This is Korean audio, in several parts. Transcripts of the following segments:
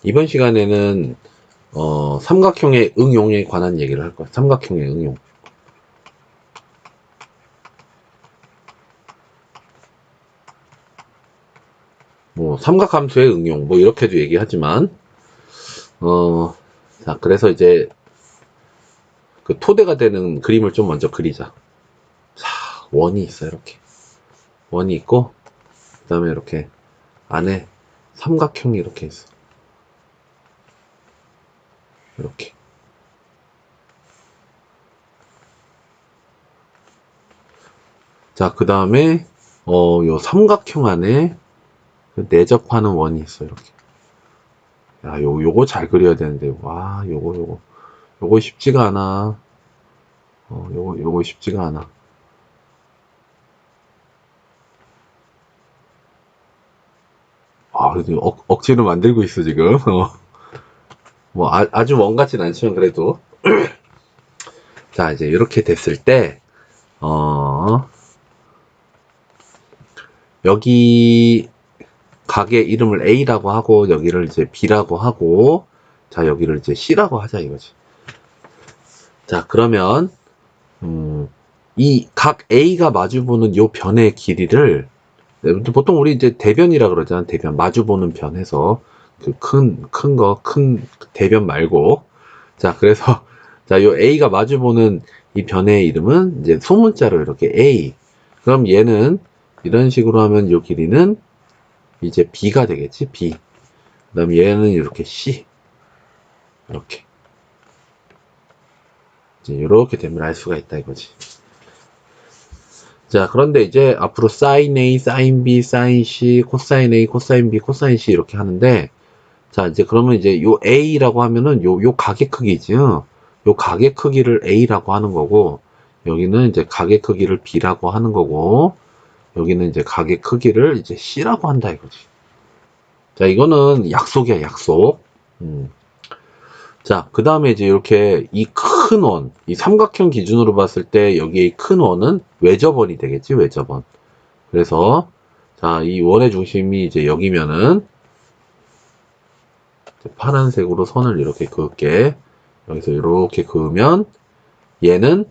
이번 시간에는 삼각형의 응용에 관한 얘기를 할 거야. 삼각형의 응용. 뭐 삼각함수의 응용 뭐 이렇게도 얘기하지만 자 그래서 이제 그 토대가 되는 그림을 좀 먼저 그리자. 자, 원이 있어. 이렇게 원이 있고 그 다음에 이렇게 안에 삼각형이 이렇게 있어. 이렇게. 자, 그 다음에 요 삼각형 안에 내접하는 원이 있어. 이렇게. 야, 요거 잘 그려야 되는데. 와, 요거 쉽지가 않아. 요거 쉽지가 않아. 아, 그래도 억지로 만들고 있어, 지금. 뭐, 아주 원 같진 않지만, 그래도. 자, 이제 이렇게 됐을 때, 여기 가게 이름을 A라고 하고, 여기를 이제 B라고 하고, 자, 여기를 이제 C라고 하자, 이거지. 자, 그러면, 이 각 A가 마주보는 요 변의 길이를, 보통 우리 이제 대변이라 그러잖아. 대변. 마주보는 변 해서. 그 큰 대변 말고. 자, 그래서, 자, 요 A가 마주보는 이 변의 이름은 이제 소문자로 이렇게 A. 그럼 얘는 이런 식으로 하면 요 길이는 이제 B가 되겠지, B. 그 다음 얘는 이렇게 C. 이렇게. 이제 이렇게 되면 알 수가 있다 이거지. 자, 그런데 이제 앞으로 sin A, sin B, sin C, 코사인 A, 코사인 B, 코사인 C 이렇게 하는데, 자, 이제 그러면 이제 요 A라고 하면은 요 가게 크기지. 요 가게 크기를 A라고 하는 거고, 여기는 이제 가게 크기를 B라고 하는 거고, 여기는 이제 가게 크기를 이제 C라고 한다 이거지. 자, 이거는 약속이야, 약속. 자, 그 다음에 이제 이렇게 이 큰 원, 이 삼각형 기준으로 봤을 때 여기에 큰 원은 외접원이 되겠지, 외접원. 그래서, 자, 이 원의 중심이 이제 여기면은, 파란색으로 선을 이렇게 그을게. 여기서 이렇게 그으면, 얘는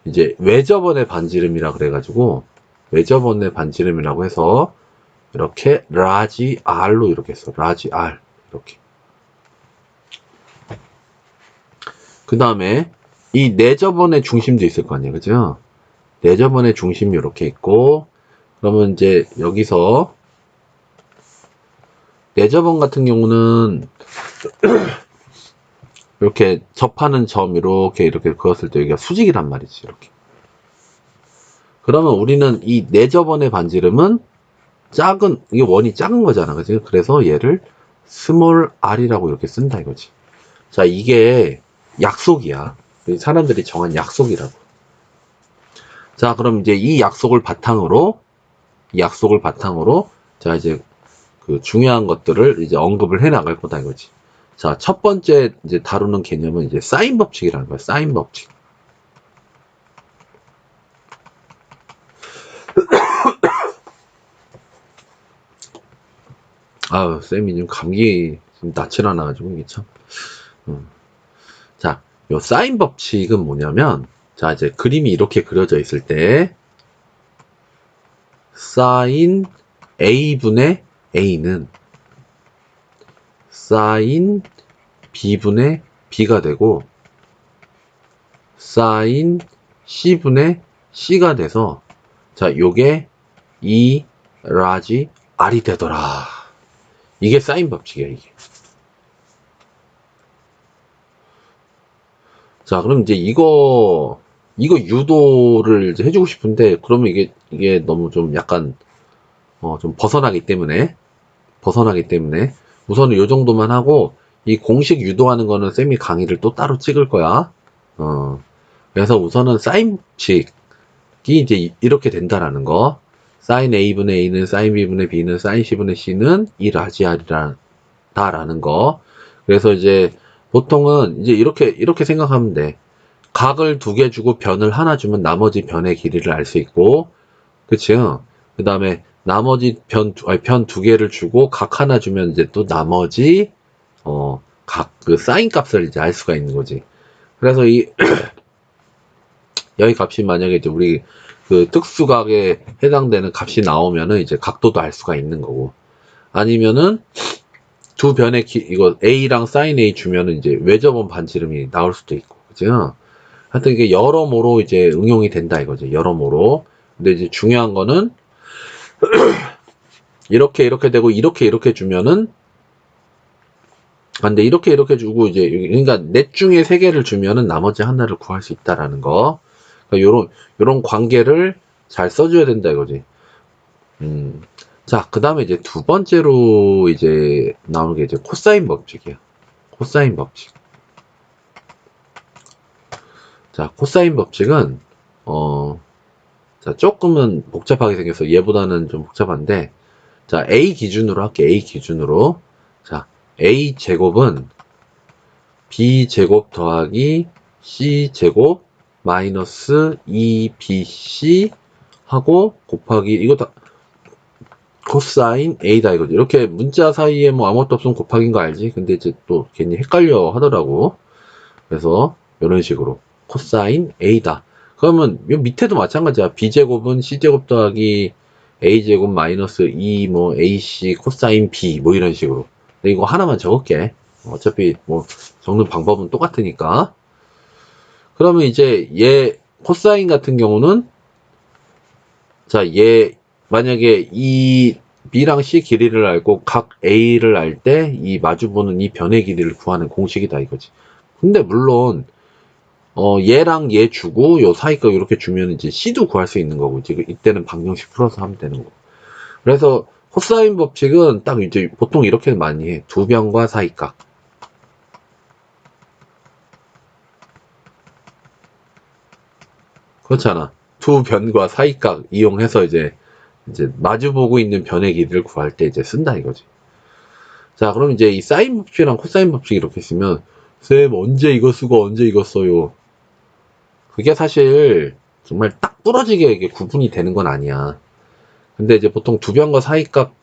이제 외접원의 반지름이라 그래가지고, 외접원의 반지름이라고 해서, 이렇게 라지 R로 이렇게 했어. 라지 R. 이렇게. 그 다음에 이 내접원의 중심도 있을 거 아니에요. 그죠? 내접원의 중심이 이렇게 있고, 그러면 이제 여기서 내접원 같은 경우는 이렇게 접하는 점 이렇게 그었을 때 여기가 수직이란 말이지. 이렇게. 그러면 우리는 이 내접원의 반지름은 이게 원이 작은 거잖아. 그지? 그래서 얘를 스몰 r이라고 이렇게 쓴다 이거지. 자, 이게 약속이야. 사람들이 정한 약속이라고. 자, 그럼 이제 이 약속을 바탕으로, 자, 이제 그 중요한 것들을 이제 언급을 해 나갈 거다 이거지. 자, 첫 번째 이제 다루는 개념은 이제 사인 법칙이라는 거야. 사인 법칙. 아유, 쌤이 지금 감기 지금 낯을 안 와가지고 이게 참. 자, 요 사인 법칙은 뭐냐면, 자, 이제 그림이 이렇게 그려져 있을 때, 사인 A분의 A는 사인 B분의 B가 되고, 사인 C분의 C가 돼서, 자, 요게 2 라지 R이 되더라. 이게 사인 법칙이야, 이게. 자, 그럼 이제 이거 유도를 이제 해주고 싶은데, 그러면 이게 너무 좀 약간, 좀 벗어나기 때문에, 우선은 요 정도만 하고, 이 공식 유도하는 거는 쌤이 강의를 또 따로 찍을 거야. 그래서 우선은 사인 법칙이 이제 이렇게 된다라는 거. 사인 A분의 A는 사인 B분의 B는 사인 C분의 C는 2 라지 R이다라는 거. 그래서 이제 보통은 이제 이렇게 생각하면 돼. 각을 2개 주고 변을 하나 주면 나머지 변의 길이를 알 수 있고, 그치? 그 다음에 나머지 편 2개를 주고 각 하나 주면 이제 또 나머지 각 그 사인 값을 이제 알 수가 있는 거지. 그래서 이 여기 값이 만약에 이제 우리 그 특수각에 해당되는 값이 나오면은 이제 각도도 알 수가 있는 거고, 아니면은 두 변의 이거 A랑 sin A 주면은 이제 외접원 반지름이 나올 수도 있고, 그죠? 하여튼 이게 여러모로 이제 응용이 된다 이거죠. 여러모로. 근데 이제 중요한 거는 이렇게 되고 이렇게 주면은, 근데 이렇게 주고 이제 그러니까 넷 중에 세 개를 주면은 나머지 하나를 구할 수 있다라는 거. 그러니까 요런 관계를 잘 써줘야 된다 이거지. 자, 그 다음에 이제 두 번째로 이제 나오는 게 이제 코사인 법칙이야. 코사인 법칙. 자, 코사인 법칙은, 자, 조금은 복잡하게 생겨서 얘보다는 좀 복잡한데, 자, A 기준으로 할게, A 기준으로. 자, A 제곱은 B 제곱 더하기 C 제곱 마이너스 2BC 하고 곱하기, 이거 다, 코사인 A다 이거지. 이렇게 문자 사이에 뭐 아무것도 없으면 곱하기인 거 알지? 근데 이제 또 괜히 헷갈려 하더라고. 그래서 이런 식으로 코사인 A다. 그러면 요 밑에도 마찬가지야. B제곱은 C제곱 더하기 A제곱 마이너스 2 뭐 AC 코사인 B 뭐 이런 식으로. 근데 이거 하나만 적을게. 어차피 뭐 적는 방법은 똑같으니까. 그러면 이제 얘 코사인 같은 경우는, 자, 얘 만약에 이 B랑 C 길이를 알고 각 A를 알 때 이 마주보는 이 변의 길이를 구하는 공식이다 이거지. 근데 물론 얘랑 얘 주고 요 사이가 이렇게 주면 이제 C도 구할 수 있는 거고, 지금 이때는 방정식 풀어서 하면 되는 거고. 그래서 코사인 법칙은 딱 이제 보통 이렇게 많이 해. 두 변과 사이각. 그렇잖아. 두 변과 사이각 이용해서 이제 마주보고 있는 변의 길이를 구할 때 이제 쓴다 이거지. 자, 그럼 이제 이 사인 법칙이랑 코사인 법칙 이렇게 쓰면, 쌤 언제 이거 쓰고 언제 이거 써요? 그게 사실 정말 딱 부러지게 이게 구분이 되는 건 아니야. 근데 이제 보통 두 변과 사이값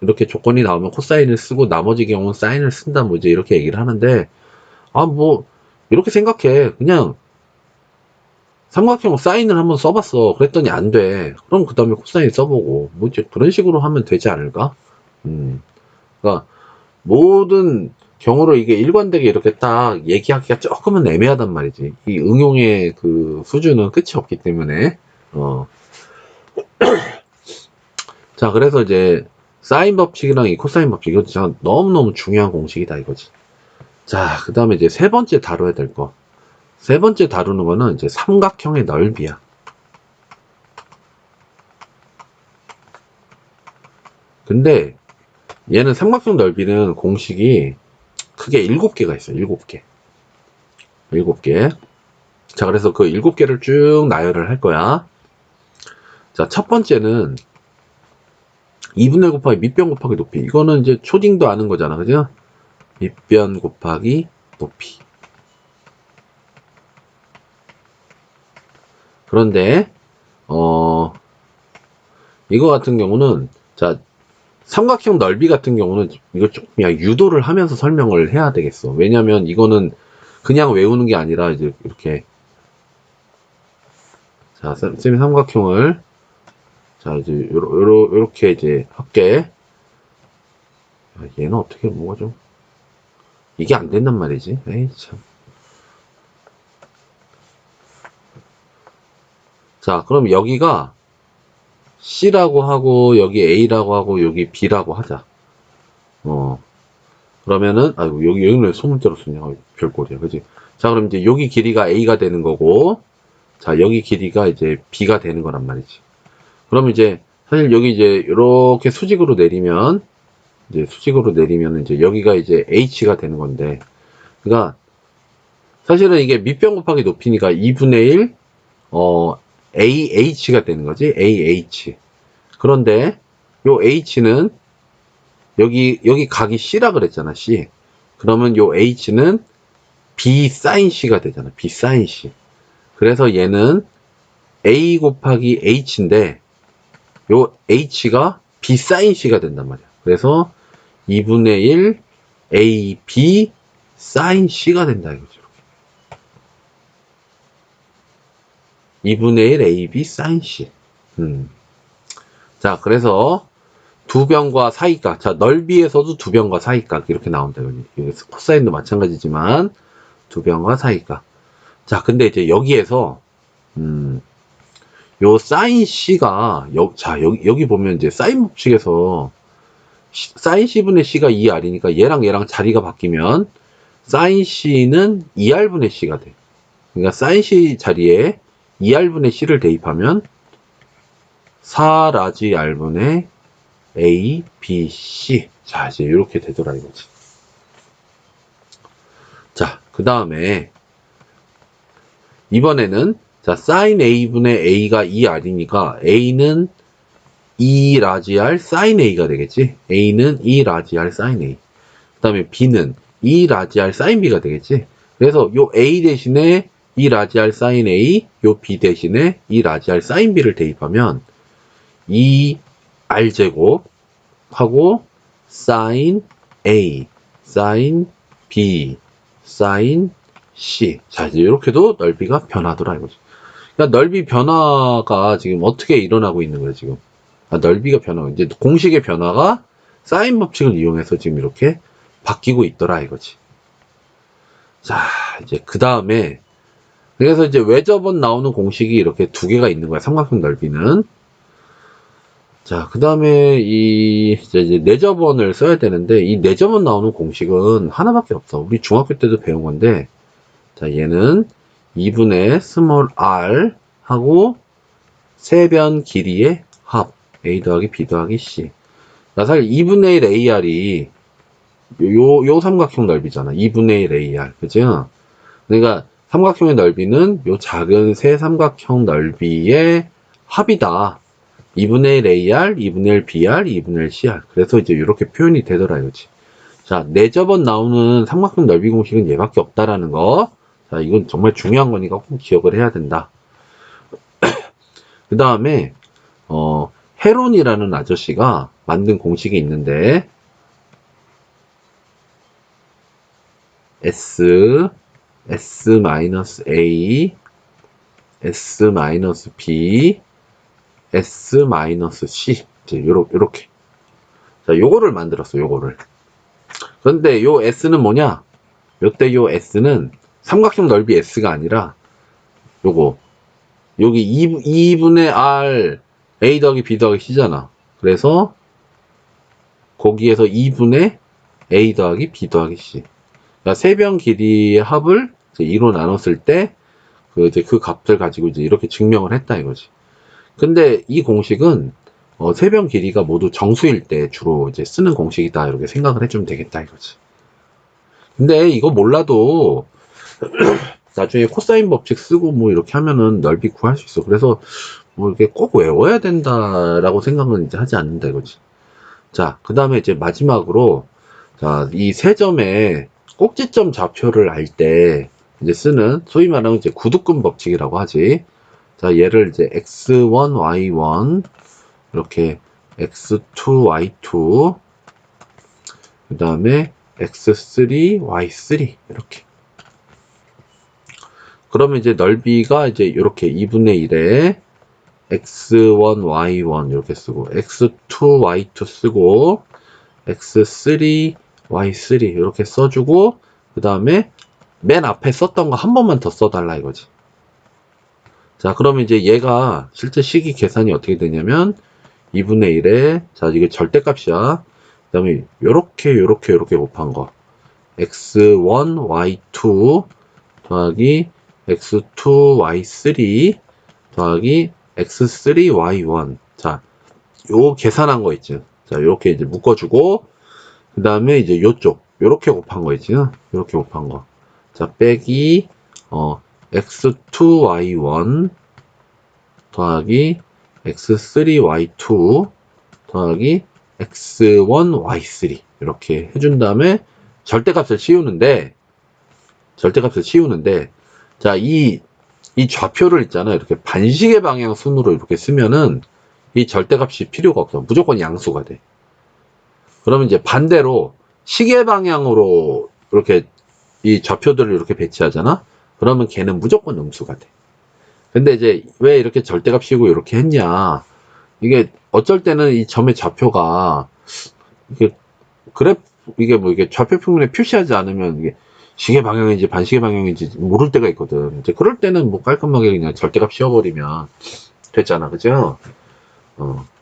이렇게 조건이 나오면 코사인을 쓰고 나머지 경우는 사인을 쓴다 뭐 이제 이렇게 얘기를 하는데, 아 뭐 이렇게 생각해. 그냥 삼각형 사인을 한번 써봤어. 그랬더니 안 돼. 그럼 그 다음에 코사인 써보고 뭐 이제 그런 식으로 하면 되지 않을까? 그러니까 모든 경우로 이게 일관되게 이렇게 딱 얘기하기가 조금은 애매하단 말이지. 이 응용의 그 수준은 끝이 없기 때문에. 자, 그래서 이제 사인 법칙이랑 이 코사인 법칙, 이거 진짜 너무너무 중요한 공식이다 이거지. 자, 그 다음에 이제 세 번째 다뤄야 될 거. 세 번째 다루는 거는 이제 삼각형의 넓이야. 근데 얘는 삼각형 넓이는 공식이 크게 7개가 있어. 7개. 7개. 자, 그래서 그 7개를 쭉 나열을 할 거야. 자, 첫 번째는 2분의 1 곱하기 밑변 곱하기 높이. 이거는 이제 초딩도 아는 거잖아. 그죠? 밑변 곱하기 높이. 그런데 이거 같은 경우는, 자, 삼각형 넓이 같은 경우는 이거 조금 유도를 하면서 설명을 해야 되겠어. 왜냐면 이거는 그냥 외우는 게 아니라 이제 이렇게, 자, 쌤이 삼각형을, 자, 이제 요렇게 이제 할게. 얘는 어떻게 뭐가 좀 이게 안 된단 말이지. 에이 참. 자, 그럼 여기가 C라고 하고 여기 A라고 하고 여기 B라고 하자. 그러면은 아이고 여기는 왜 소문자로 쓰냐. 별꼴이야. 그지? 자, 그럼 이제 여기 길이가 A가 되는 거고, 자, 여기 길이가 이제 B가 되는 거란 말이지. 그럼 이제 사실 여기 이제 이렇게 수직으로 내리면, 이제 여기가 이제 H가 되는 건데, 그러니까 사실은 이게 밑변 곱하기 높이니까 2분의 1 AH가 되는 거지. AH. 그런데 요 H는 여기 각이 C라 그랬잖아. C. 그러면 요 H는 B sin C가 되잖아. B sin C. 그래서 얘는 A 곱하기 H인데 요 H가 B sin C가 된단 말이야. 그래서 2분의 1 AB sin C가 된다 이거죠. 2분의 1 AB sin C. 자, 그래서 두 변과 사이각. 자, 넓이에서도 두 변과 사이각. 이렇게 나온다. 코사인도 마찬가지지만, 두 변과 사이각. 자, 근데 이제 여기에서, 요 사인 C가, 여기 보면 이제 사인 법칙에서, 사인 C분의 C가 2R이니까 얘랑 자리가 바뀌면, 사인 C는 2R분의 C가 돼. 그러니까 사인 C 자리에 2R분의 C를 대입하면, 4라지 R분의 A, B, C. 자, 이제 이렇게 되더라 이거지. 자, 그 다음에 이번에는 자, sin A분의 A가 2R이니까 A는 2라지 R sin A가 되겠지. A는 2라지 R sin A. 그 다음에 B는 2라지 R sin B가 되겠지. 그래서 요 A 대신에 2라지 R sin A, 요 B 대신에 2라지 R sin B를 대입하면 2R제곱 하고 sin A, sin B, sin C. 자, 이제 이렇게도 넓이가 변하더라 이거지. 그러니까 넓이 변화가 지금 어떻게 일어나고 있는 거예요, 지금. 넓이가 변하고, 이제 공식의 변화가 사인 법칙을 이용해서 지금 이렇게 바뀌고 있더라 이거지. 자, 이제 그 다음에, 그래서 이제 외접원 나오는 공식이 이렇게 두 개가 있는 거야, 삼각형 넓이는. 자, 그 다음에 이제 내접원을 써야 되는데, 이 내접원 나오는 공식은 하나밖에 없어. 우리 중학교 때도 배운 건데, 자, 얘는 2분의 스몰 r 하고 세변 길이의 합 a 더하기 b 더하기 c. 나 사실 2분의 1 ar이 요 삼각형 넓이잖아. 2분의 1 ar. 그죠? 그러니까 삼각형의 넓이는 요 작은 세 삼각형 넓이의 합이다. 2분의 1 ar, 2분의 1 br, 2분의 1 cr. 그래서 이제 이렇게 표현이 되더라 이거지. 자, 내접원 나오는 삼각형 넓이 공식은 얘밖에 없다라는 거. 자, 이건 정말 중요한 거니까 꼭 기억을 해야 된다. 그 다음에, 헤론이라는 아저씨가 만든 공식이 있는데, S, S-A, S-B, S-C. 이제 요렇게. 자, 요거를 만들었어, 요거를. 그런데 요 S는 뭐냐? 요때 요 S는 삼각형 넓이 S가 아니라 요거 여기 2분의 R A 더하기 B 더하기 C잖아. 그래서 거기에서 2분의 A 더하기 B 더하기 C. 그러니까 세변 길이의 합을 2로 나눴을 때 그 값을 가지고 이제 이렇게 증명을 했다 이거지. 근데 이 공식은 세변 길이가 모두 정수일 때 주로 이제 쓰는 공식이다 이렇게 생각을 해주면 되겠다 이거지. 근데 이거 몰라도 나중에 코사인 법칙 쓰고 뭐 이렇게 하면은 넓이 구할 수 있어. 그래서 뭐 이렇게 꼭 외워야 된다라고 생각은 이제 하지 않는다 이거지. 자, 그 다음에 이제 마지막으로 자, 이 세 점의 꼭지점 좌표를 알 때 이제 쓰는 소위 말하는 이제 구두근 법칙이라고 하지. 자, 얘를 이제 x1, y1 이렇게 x2, y2 그 다음에 x3, y3 이렇게. 그러면 이제 넓이가 이제 이렇게 2분의 1에 x1, y1 이렇게 쓰고 x2, y2 쓰고 x3, y3 이렇게 써주고 그 다음에 맨 앞에 썼던 거 한 번만 더 써달라 이거지. 자, 그러면 이제 얘가 실제 식이 계산이 어떻게 되냐면 2분의 1에 자, 이게 절대값이야. 그 다음에 요렇게 곱한 거 x1, y2 더하기 x2, y3 더하기 x3, y1. 자, 요 계산한 거 있지. 자, 요렇게 이제 묶어주고, 그 다음에 이제 요쪽, 요렇게 곱한 거 있지. 요렇게 곱한 거. 자, 빼기, x2, y1 더하기 x3, y2 더하기 x1, y3. 이렇게 해준 다음에 절대값을 치우는데, 자, 이 좌표를 있잖아요. 이렇게 반시계 방향 순으로 이렇게 쓰면은 이 절대값이 필요가 없어. 무조건 양수가 돼. 그러면 이제 반대로 시계 방향으로 이렇게 이 좌표들을 이렇게 배치하잖아? 그러면 걔는 무조건 음수가 돼. 근데 이제 왜 이렇게 절대값 씌우고 이렇게 했냐? 이게 어쩔 때는 이 점의 좌표가 이게 이게 뭐 이게 좌표 평면에 표시하지 않으면 이게 시계 방향인지 반시계 방향인지 모를 때가 있거든. 이제 그럴 때는 뭐 깔끔하게 그냥 절대값 씌워버리면 됐잖아, 그죠?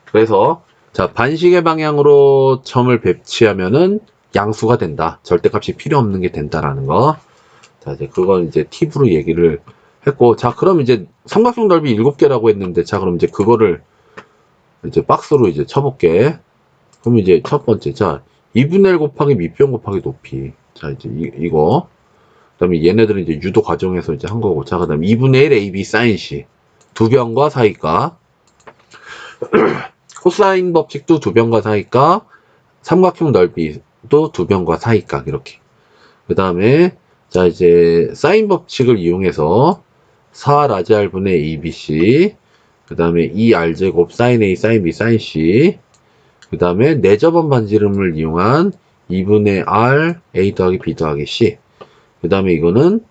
그래서 자, 반시계 방향으로 점을 배치하면은 양수가 된다. 절대값이 필요 없는 게 된다라는 거. 자, 이제 그건 이제 팁으로 얘기를 했고, 자, 그럼 이제 삼각형 넓이 7개라고 했는데, 자, 그럼 이제 그거를 이제 박스로 이제 쳐볼게. 그럼 이제 첫 번째, 자, 2분의 1 곱하기 밑변 곱하기 높이. 자, 이제 이거. 그 다음에 얘네들은 이제 유도 과정에서 이제 한 거고. 자, 그 다음에 2분의 1 AB 사인 C. 두 변과 사이가. 코사인 법칙도 두 변과 사이가. 삼각형 넓이도 두 변과 사이각. 이렇게. 그 다음에, 자, 이제 사인 법칙을 이용해서 4라지알분의 ABC. 그 다음에 2R제곱 사인 A 사인 B 사인 C. 그 다음에 내저번 반지름을 이용한 2분의 R A 더하기 B 더하기 C. 그 다음에 이거는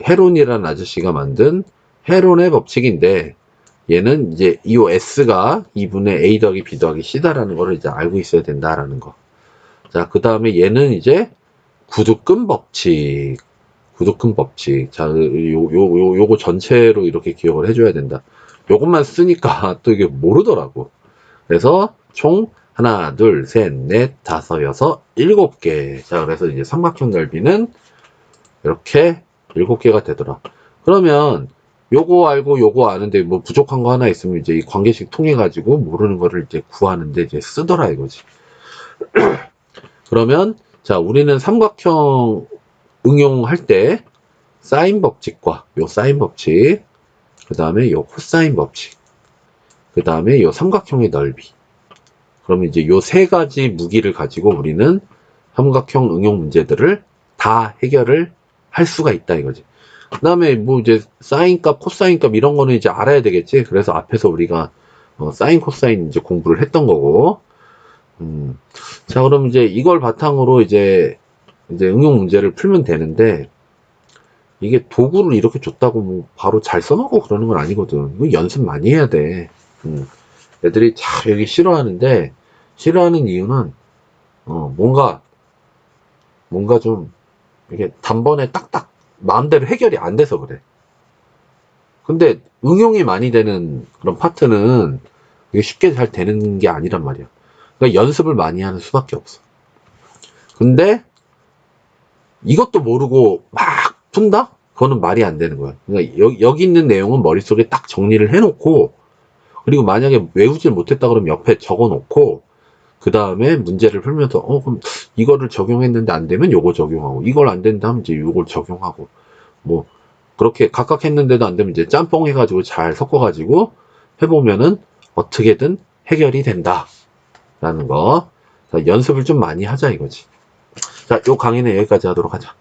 헤론이라는 아저씨가 만든 헤론의 법칙인데, 얘는 이제 이 S가 2분의 A 더하기 B 더하기 C다라는 거를 이제 알고 있어야 된다라는 거. 자, 그 다음에 얘는 이제 구두끈 법칙. 구두끈 법칙. 자, 요거 전체로 이렇게 기억을 해줘야 된다. 요것만 쓰니까 또 이게 모르더라고. 그래서 총 하나, 둘, 셋, 넷, 다섯, 여섯, 7개. 자, 그래서 이제 삼각형 넓이는 이렇게 7개가 되더라. 그러면 요거 알고 요거 아는데 뭐 부족한 거 하나 있으면 이제 이 관계식 통해 가지고 모르는 거를 이제 구하는데 이제 쓰더라 이거지. 그러면 자, 우리는 삼각형 응용할 때 사인 법칙과 요 사인 법칙, 그 다음에 요 코사인 법칙, 그 다음에 요 삼각형의 넓이. 그러면 이제 요 세 가지 무기를 가지고 우리는 삼각형 응용 문제들을 다 해결을 할 수가 있다 이거지. 그 다음에 뭐 이제 사인 값, 코사인 값 이런 거는 이제 알아야 되겠지. 그래서 앞에서 우리가 사인, 코사인 이제 공부를 했던 거고. 자, 그럼 이제 이걸 바탕으로 이제 응용 문제를 풀면 되는데, 이게 도구를 이렇게 줬다고 뭐 바로 잘 써먹고 그러는 건 아니거든. 이거 연습 많이 해야 돼. 애들이 참 여기 싫어하는데, 싫어하는 이유는 뭔가 좀 이게 단번에 딱딱 마음대로 해결이 안 돼서 그래. 근데 응용이 많이 되는 그런 파트는 이게 쉽게 잘 되는 게 아니란 말이야. 그러니까 연습을 많이 하는 수밖에 없어. 근데 이것도 모르고 막 푼다? 그거는 말이 안 되는 거야. 그러니까 여기 있는 내용은 머릿속에 딱 정리를 해놓고, 그리고 만약에 외우질 못했다 그러면 옆에 적어놓고, 그 다음에 문제를 풀면서 그럼 이거를 적용했는데 안 되면 요거 적용하고, 이걸 안 된다 하면 이제 요걸 적용하고, 뭐 그렇게 각각 했는데도 안 되면 이제 짬뽕 해가지고 잘 섞어가지고 해보면은 어떻게든 해결이 된다 라는 거. 자, 연습을 좀 많이 하자 이거지. 자, 요 강의는 여기까지 하도록 하자.